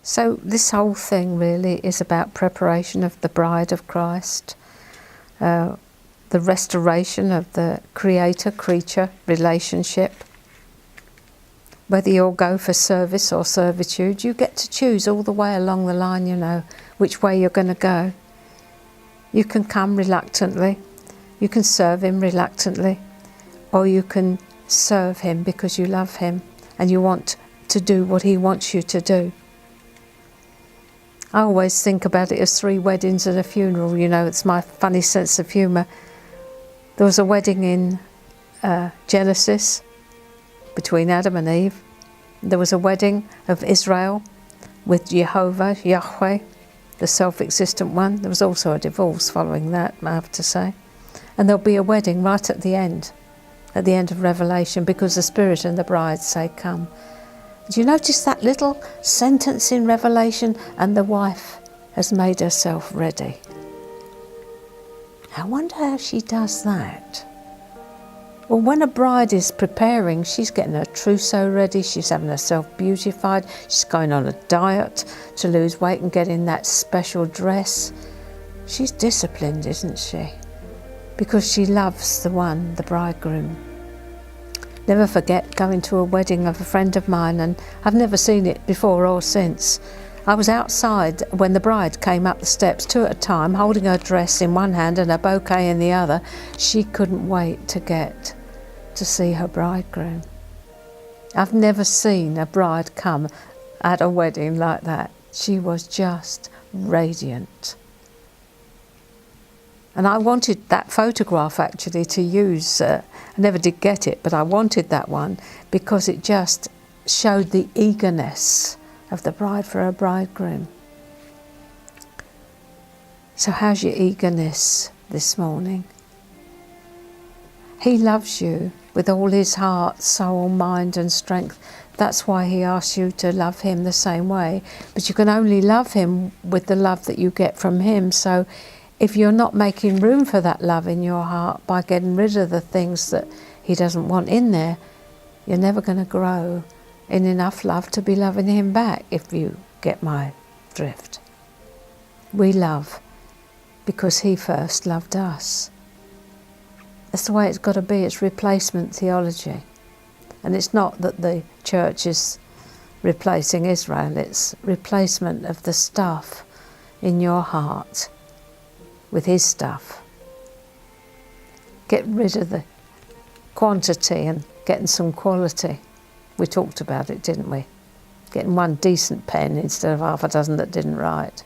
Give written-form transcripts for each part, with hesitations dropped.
So this whole thing really is about preparation of the bride of Christ, the restoration of the creator-creature relationship. Whether you'll go for service or servitude, you get to choose all the way along the line, you know, which way you're going to go. You can come reluctantly, you can serve him reluctantly, or you can serve him because you love him and you want to do what he wants you to do. I always think about it as 3 weddings and a funeral, you know, it's my funny sense of humour. There was a wedding in Genesis between Adam and Eve. There was a wedding of Israel with Jehovah, Yahweh, the self-existent one. There was also a divorce following that, I have to say. And there'll be a wedding right at the end of Revelation, because the Spirit and the bride say, come. Do you notice that little sentence in Revelation? And the wife has made herself ready. I wonder how she does that. Well, when a bride is preparing, she's getting her trousseau ready, she's having herself beautified, she's going on a diet to lose weight and get in that special dress. She's disciplined, isn't she? Because she loves the one, the bridegroom. Never forget going to a wedding of a friend of mine, and I've never seen it before or since. I was outside when the bride came up the steps, 2 at a time, holding her dress in one hand and a bouquet in the other. She couldn't wait to get to see her bridegroom. I've never seen a bride come at a wedding like that. She was just radiant. And I wanted that photograph actually to use, I never did get it, but I wanted that one because it just showed the eagerness of the bride for her bridegroom. So how's your eagerness this morning? He loves you with all his heart, soul, mind and strength. That's why he asks you to love him the same way. But you can only love him with the love that you get from him. So if you're not making room for that love in your heart by getting rid of the things that he doesn't want in there, you're never going to grow in enough love to be loving him back, if you get my drift. We love because he first loved us. That's the way it's got to be. It's replacement theology. And it's not that the church is replacing Israel, it's replacement of the stuff in your heart with his stuff. Get rid of the quantity and getting some quality. We talked about it, didn't we? Getting one decent pen instead of half a dozen that didn't write.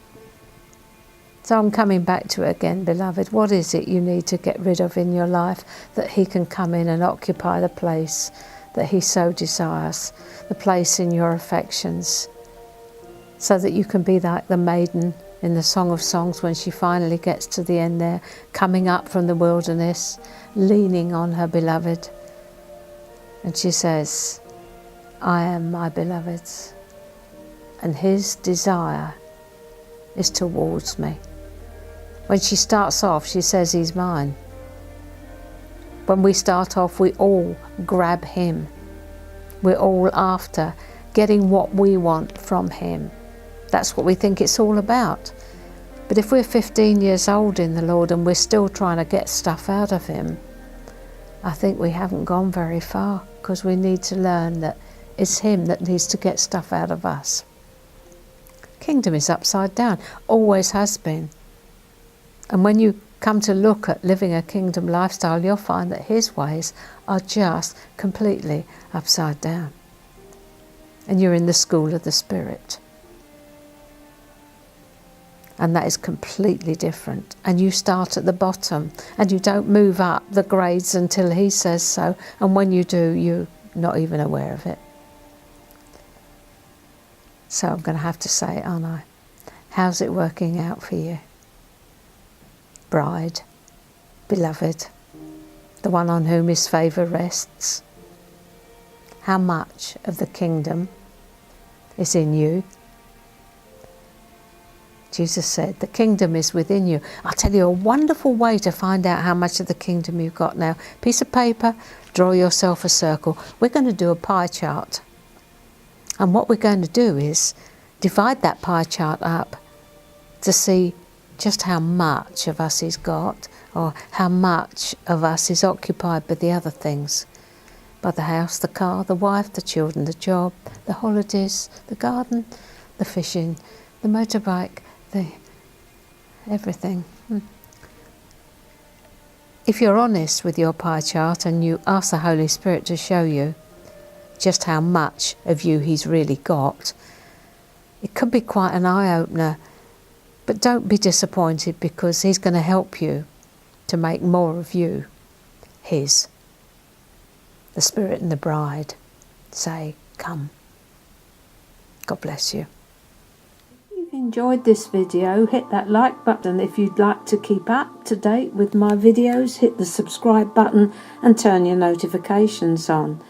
So I'm coming back to it again, beloved. What is it you need to get rid of in your life that he can come in and occupy the place that he so desires, the place in your affections, so that you can be like the maiden in the Song of Songs when she finally gets to the end there, coming up from the wilderness, leaning on her beloved. And she says, I am my beloved's, and his desire is towards me. When she starts off, she says he's mine. When we start off, we all grab him. We're all after getting what we want from him. That's what we think it's all about. But if we're 15 years old in the Lord and we're still trying to get stuff out of him, I think we haven't gone very far, because we need to learn that it's him that needs to get stuff out of us. Kingdom is upside down, always has been. And when you come to look at living a kingdom lifestyle, you'll find that his ways are just completely upside down. And you're in the school of the Spirit. And that is completely different. And you start at the bottom and you don't move up the grades until he says so. And when you do, you're not even aware of it. So I'm going to have to say it, aren't I? How's it working out for you? Bride, beloved, the one on whom his favour rests. How much of the kingdom is in you? Jesus said, the kingdom is within you. I'll tell you a wonderful way to find out how much of the kingdom you've got now. Piece of paper, draw yourself a circle. We're going to do a pie chart. And what we're going to do is divide that pie chart up to see just how much of us he's got, or how much of us is occupied by the other things. By the house, the car, the wife, the children, the job, the holidays, the garden, the fishing, the motorbike, the everything. If you're honest with your pie chart and you ask the Holy Spirit to show you just how much of you he's really got, it could be quite an eye-opener. But don't be disappointed, because he's going to help you to make more of you his. The Spirit and the bride say, come. God bless you. If you've enjoyed this video, hit that like button. If you'd like to keep up to date with my videos, hit the subscribe button and turn your notifications on.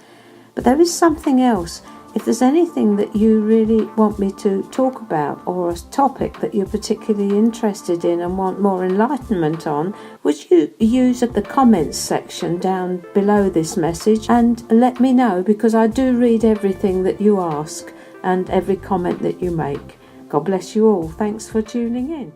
But there is something else. If there's anything that you really want me to talk about, or a topic that you're particularly interested in and want more enlightenment on, would you use the comments section down below this message and let me know, because I do read everything that you ask and every comment that you make. God bless you all. Thanks for tuning in.